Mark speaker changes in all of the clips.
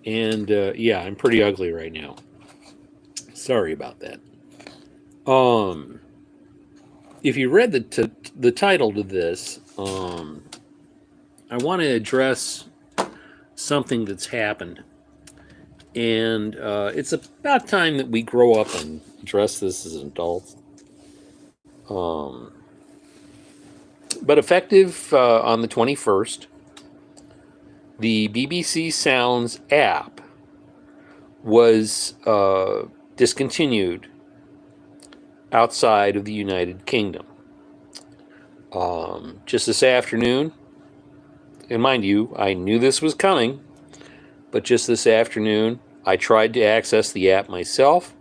Speaker 1: And yeah, I'm pretty ugly right now. Sorry about that. Um, if you read the title to this, I want to address something that's happened, and it's about time that we grow up and address this as adults. Um, but effective on the 21st, the BBC Sounds app was discontinued outside of the United Kingdom. Just this afternoon, and mind you, I knew this was coming, but just this afternoon, I tried to access the app myself,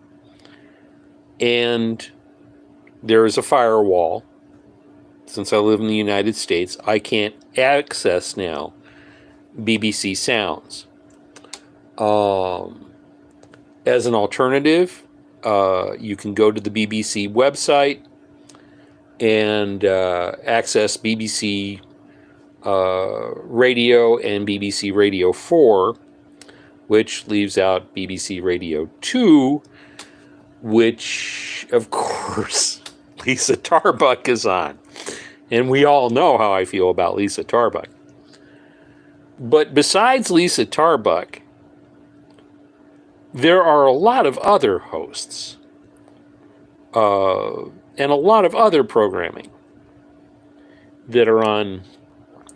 Speaker 1: and there is a firewall. Since I live in the United States, I can't access now BBC Sounds. As an alternative, you can go to the BBC website and access BBC Radio and BBC Radio 4, which leaves out BBC Radio 2, which, of course, Lisa Tarbuck is on. And we all know how I feel about Lisa Tarbuck. But besides Lisa Tarbuck, there are a lot of other hosts and a lot of other programming that are on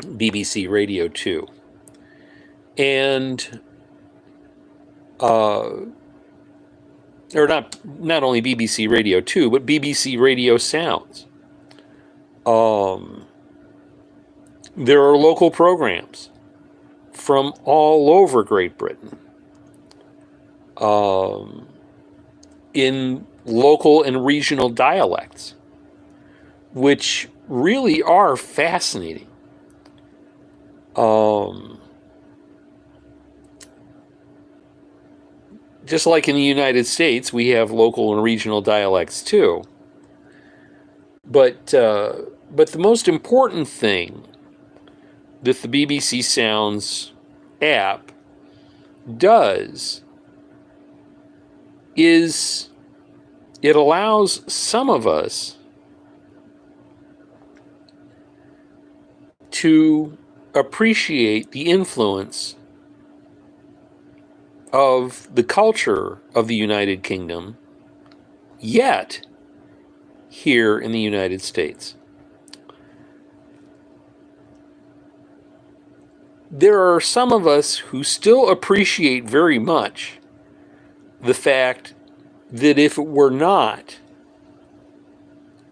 Speaker 1: BBC Radio 2. And or not only BBC Radio 2, but BBC Radio Sounds. There are local programs from all over Great Britain in local and regional dialects, which really are fascinating. Just like in the United States, we have local and regional dialects too. But the most important thing that the BBC Sounds app does is it allows some of us to appreciate the influence of the culture of the United Kingdom, yet here in the United States. There are some of us who still appreciate very much the fact that if it were not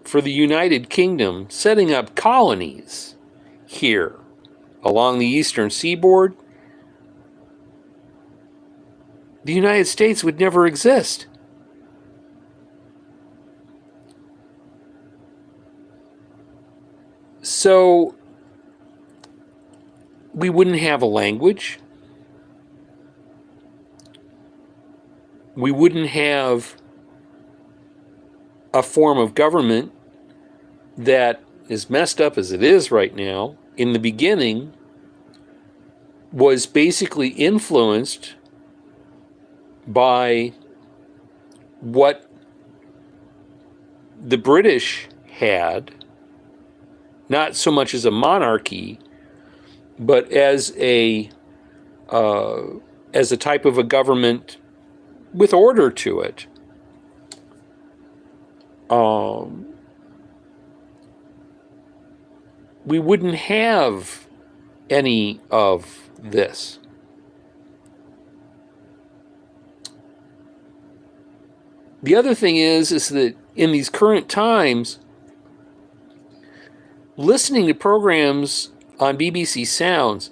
Speaker 1: for the United Kingdom setting up colonies here along the eastern seaboard, the United States would never exist. So we wouldn't have a language. We wouldn't have a form of government that, as messed up as it is right now, in the beginning was basically influenced by what the British had, not so much as a monarchy, but as a type of a government with order to it. We wouldn't have any of this. The other thing is that in these current times, listening to programs on BBC Sounds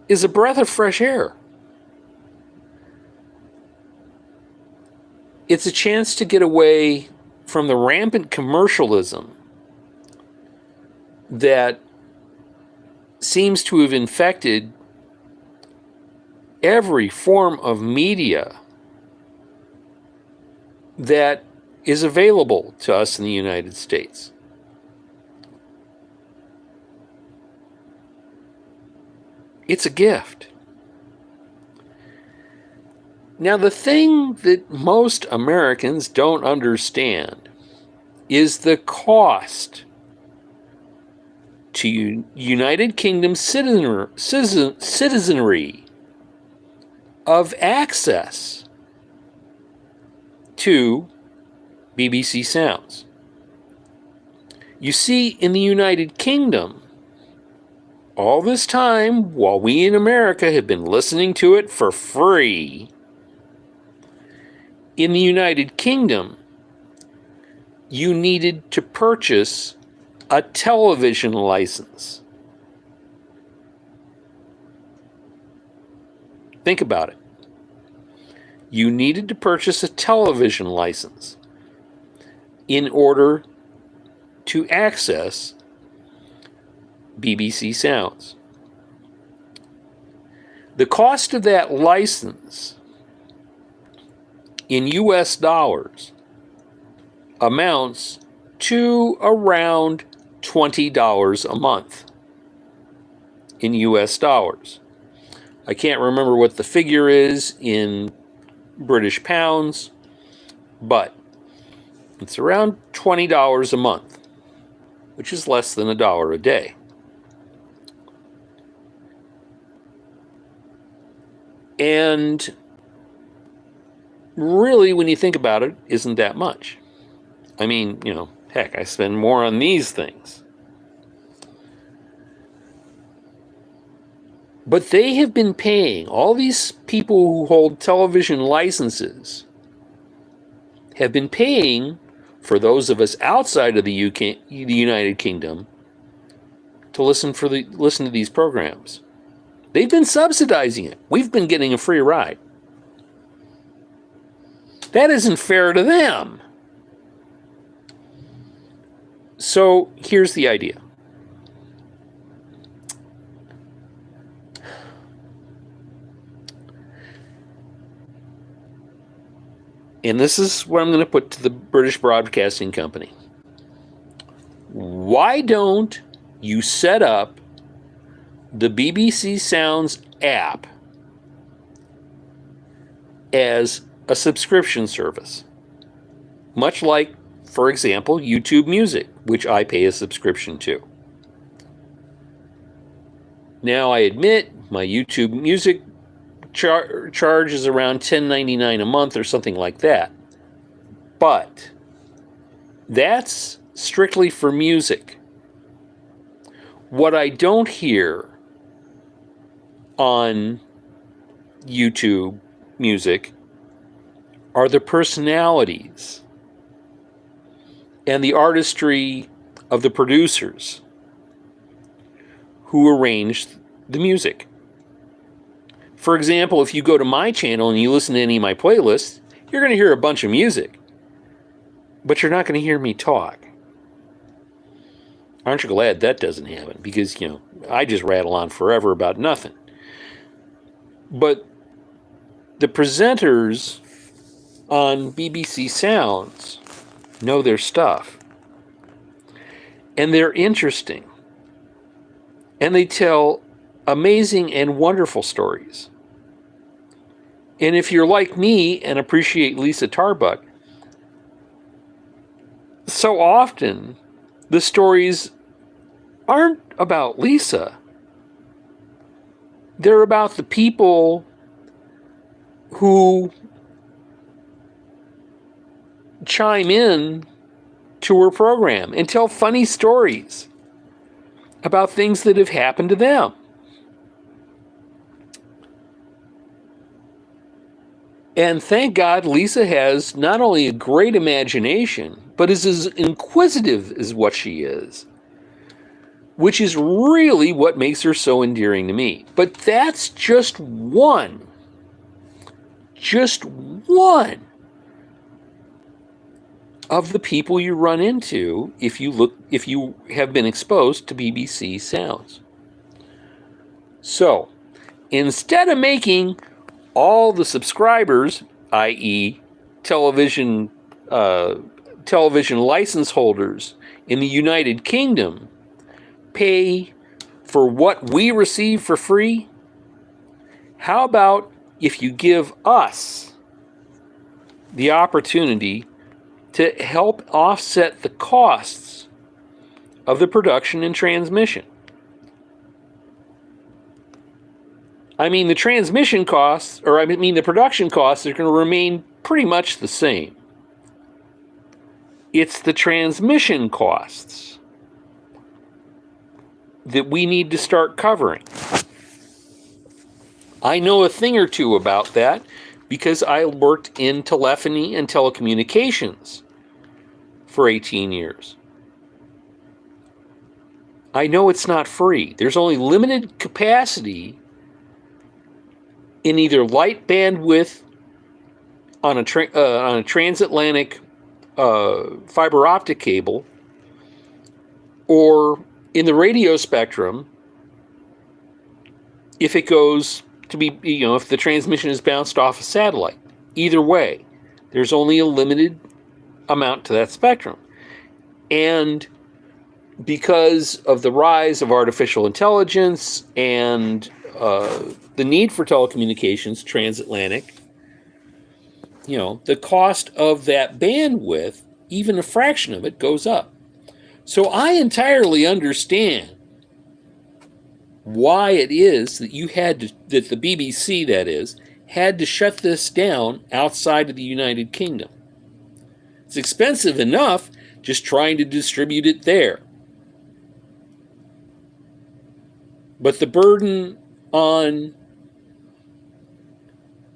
Speaker 1: is a breath of fresh air. It's a chance to get away from the rampant commercialism that seems to have infected every form of media that is available to us in the United States. It's a gift. Now, the thing that most Americans don't understand is the cost to United Kingdom citizenry of access to BBC Sounds. You see, in the United Kingdom, all this time, while we in America have been listening to it for free, in the United Kingdom, you needed to purchase a television license. Think about it. You needed to purchase a television license in order to access BBC Sounds. The cost of that license in US dollars amounts to around $20 a month in US dollars. I can't remember what the figure is in British pounds, but it's around $20 a month, which is less than $1 a day. And really, when you think about it, isn't that much. I mean, heck, I spend more on these things. But they have been paying, all these people who hold television licenses have been paying for those of us outside of the United Kingdom to listen to these programs. They've been subsidizing it. We've been getting a free ride. That isn't fair to them. So here's the idea. And this is what I'm going to put to the British Broadcasting Company. Why don't you set up the BBC Sounds app as a subscription service? Much like, for example, YouTube Music, which I pay a subscription to. Now, I admit my YouTube Music charge is around $10.99 a month or something like that. But that's strictly for music. What I don't hear on YouTube Music are the personalities and the artistry of the producers who arranged the music. For example, if you go to my channel and you listen to any of my playlists, you're going to hear a bunch of music, but you're not going to hear me talk. Aren't you glad that doesn't happen? Because, I just rattle on forever about nothing. But the presenters on BBC Sounds know their stuff. And they're interesting. And they tell amazing and wonderful stories. And if you're like me and appreciate Lisa Tarbuck, so often the stories aren't about Lisa. They're about the people who chime in to her program and tell funny stories about things that have happened to them. And thank God Lisa has not only a great imagination, but is as inquisitive as what she is, which is really what makes her so endearing to me. But that's just one of the people you run into if you have been exposed to BBC Sounds. So, instead of making all the subscribers, i.e. television license holders in the United Kingdom, pay for what we receive for free, how about if you give us the opportunity to help offset the costs of the production and transmission. I mean, the transmission costs, or I mean, the production costs are going to remain pretty much the same. It's the transmission costs that we need to start covering. I know a thing or two about that because I worked in telephony and telecommunications for 18 years. I know it's not free. There's only limited capacity in either light bandwidth on a transatlantic fiber optic cable, or in the radio spectrum if it goes to be, if the transmission is bounced off a satellite. Either way, there's only a limited amount to that spectrum. And because of the rise of artificial intelligence and the need for telecommunications, transatlantic, the cost of that bandwidth, even a fraction of it, goes up. So I entirely understand why it is that that the BBC, that is, had to shut this down outside of the United Kingdom. It's expensive enough just trying to distribute it there. But the burden on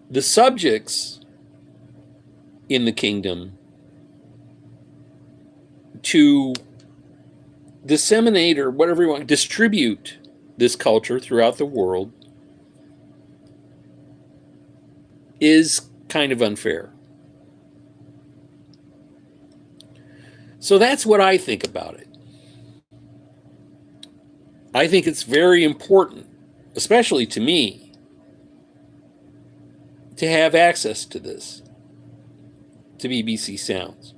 Speaker 1: the subjects in the kingdom to disseminate, or whatever you want, distribute this culture throughout the world is kind of unfair. So that's what I think about it. I think it's very important, especially to me, to have access to this, to BBC Sounds.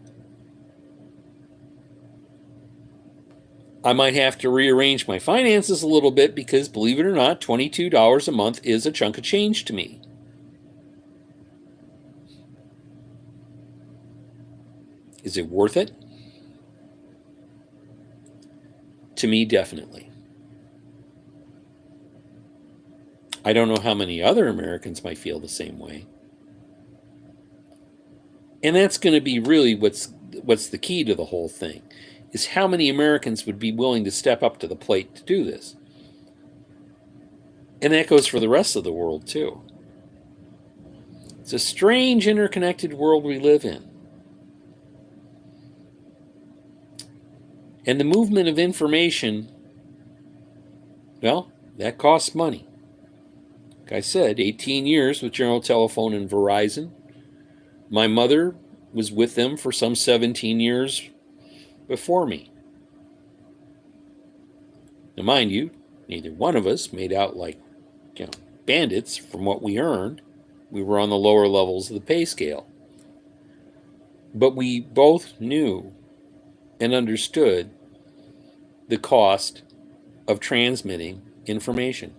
Speaker 1: I might have to rearrange my finances a little bit because, believe it or not, $22 a month is a chunk of change to me. Is it worth it? To me, definitely. I don't know how many other Americans might feel the same way. And that's going to be really what's the key to the whole thing, is how many Americans would be willing to step up to the plate to do this. And that goes for the rest of the world, too. It's a strange, interconnected world we live in. And the movement of information, well, that costs money. Like I said, 18 years with General Telephone and Verizon. My mother was with them for some 17 years before me. Now, mind you, neither one of us made out like bandits from what we earned. We were on the lower levels of the pay scale. But we both knew and understood the cost of transmitting information.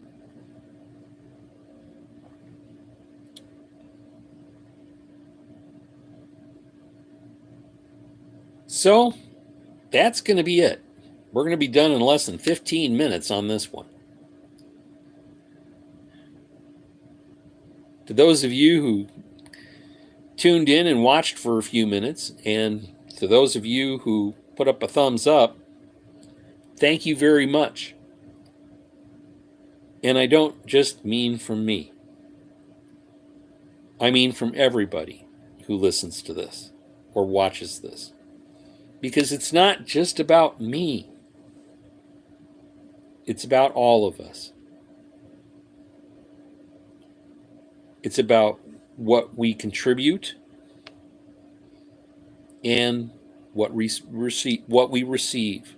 Speaker 1: So, that's going to be it. We're going to be done in less than 15 minutes on this one. To those of you who tuned in and watched for a few minutes, and to those of you who put up a thumbs up, thank you very much. And I don't just mean from me. I mean from everybody who listens to this or watches this. Because it's not just about me. It's about all of us. It's about what we contribute and what we receive.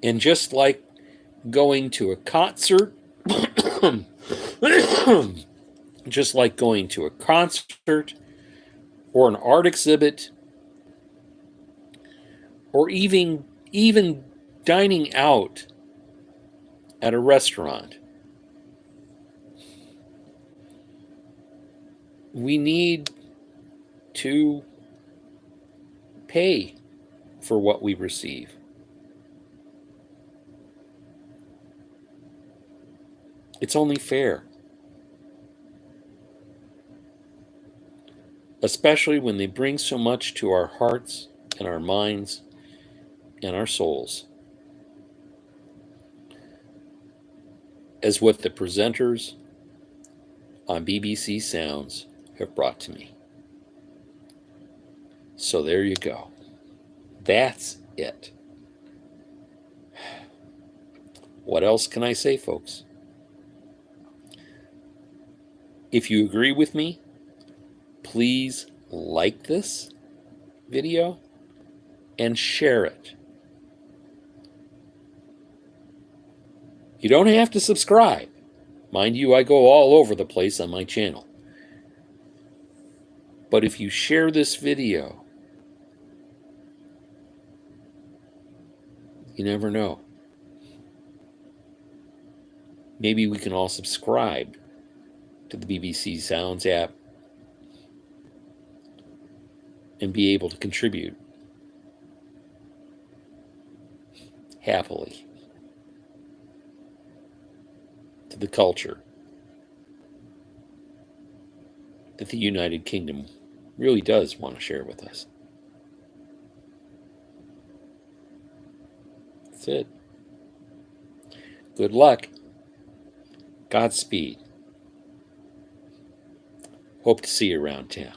Speaker 1: And just like going to a concert, just like going to a concert or an art exhibit, or even dining out at a restaurant. We need to pay for what we receive. It's only fair. Especially when they bring so much to our hearts and our minds and our souls, as what the presenters on BBC Sounds have brought to me. So there you go. That's it. What else can I say, folks? If you agree with me, please like this video and share it. You don't have to subscribe. Mind you, I go all over the place on my channel. But if you share this video, you never know. Maybe we can all subscribe to the BBC Sounds app and be able to contribute happily to the culture that the United Kingdom really does want to share with us. That's it. Good luck. Godspeed. Hope to see you around town.